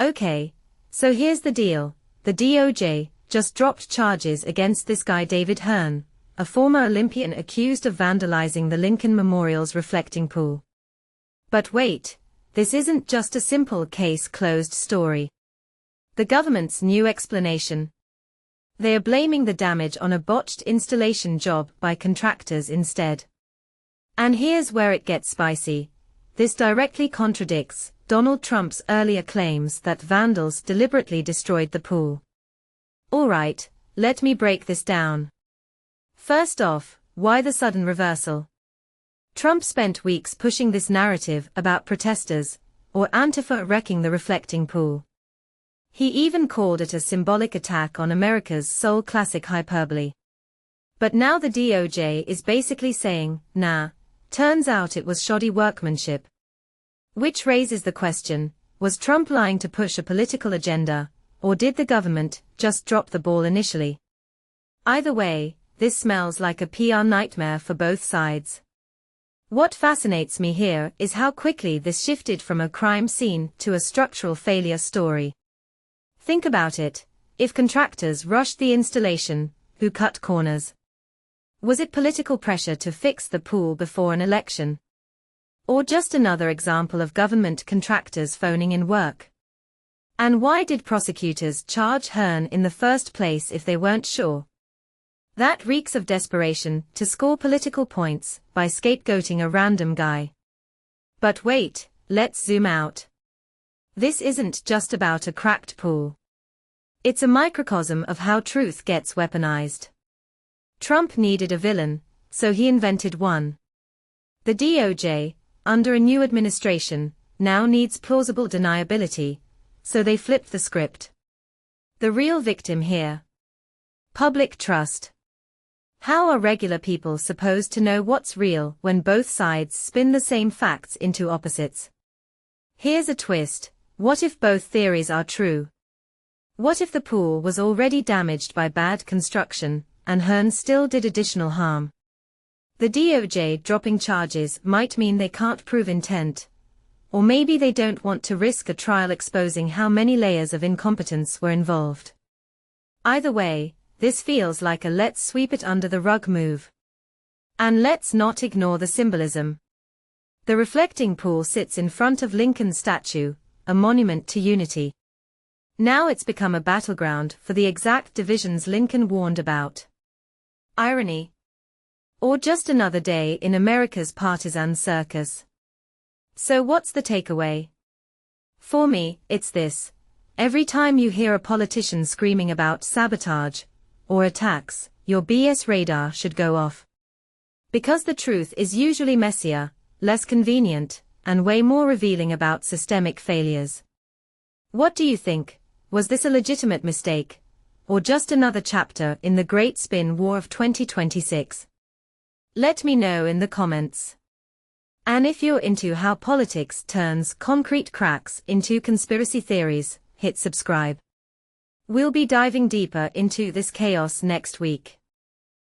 Okay, so here's the deal. The DOJ just dropped charges against this guy David Hearn, a former Olympian accused of vandalizing the Lincoln Memorial's reflecting pool. But wait, this isn't just a simple case closed story. The government's new explanation. They are blaming the damage on a botched installation job by contractors instead. And here's where it gets spicy. This directly contradicts Donald Trump's earlier claims that vandals deliberately destroyed the pool. Alright, let me break this down. First off, why the sudden reversal? Trump spent weeks pushing this narrative about protesters, or Antifa wrecking the reflecting pool. He even called it a symbolic attack on America's soul classic hyperbole. But now the DOJ is basically saying, nah, turns out it was shoddy workmanship. Which raises the question, was Trump lying to push a political agenda, or did the government just drop the ball initially? Either way, this smells like a PR nightmare for both sides. What fascinates me here is how quickly this shifted from a crime scene to a structural failure story. Think about it, if contractors rushed the installation, who cut corners? Was it political pressure to fix the pool before an election? Or just another example of government contractors phoning in work? And why did prosecutors charge Hearn in the first place if they weren't sure? That reeks of desperation to score political points by scapegoating a random guy. But wait, let's zoom out. This isn't just about a cracked pool. It's a microcosm of how truth gets weaponized. Trump needed a villain, so he invented one. The DOJ, under a new administration, now needs plausible deniability, so they flipped the script. The real victim here. Public trust. How are regular people supposed to know what's real when both sides spin the same facts into opposites? Here's a twist. What if both theories are true? What if the pool was already damaged by bad construction, and Hearn still did additional harm? The DOJ dropping charges might mean they can't prove intent. Or maybe they don't want to risk a trial exposing how many layers of incompetence were involved. Either way, this feels like a let's sweep it under the rug move. And let's not ignore the symbolism. The reflecting pool sits in front of Lincoln's statue, a monument to unity. Now it's become a battleground for the exact divisions Lincoln warned about. Irony? Or just another day in America's partisan circus? So what's the takeaway? For me, it's this. Every time you hear a politician screaming about sabotage or attacks, your BS radar should go off. Because the truth is usually messier, less convenient, and way more revealing about systemic failures. What do you think? Was this a legitimate mistake? Or just another chapter in the great spin war of 2026? Let me know in the comments. And if you're into how politics turns concrete cracks into conspiracy theories, hit subscribe. We'll be diving deeper into this chaos next week.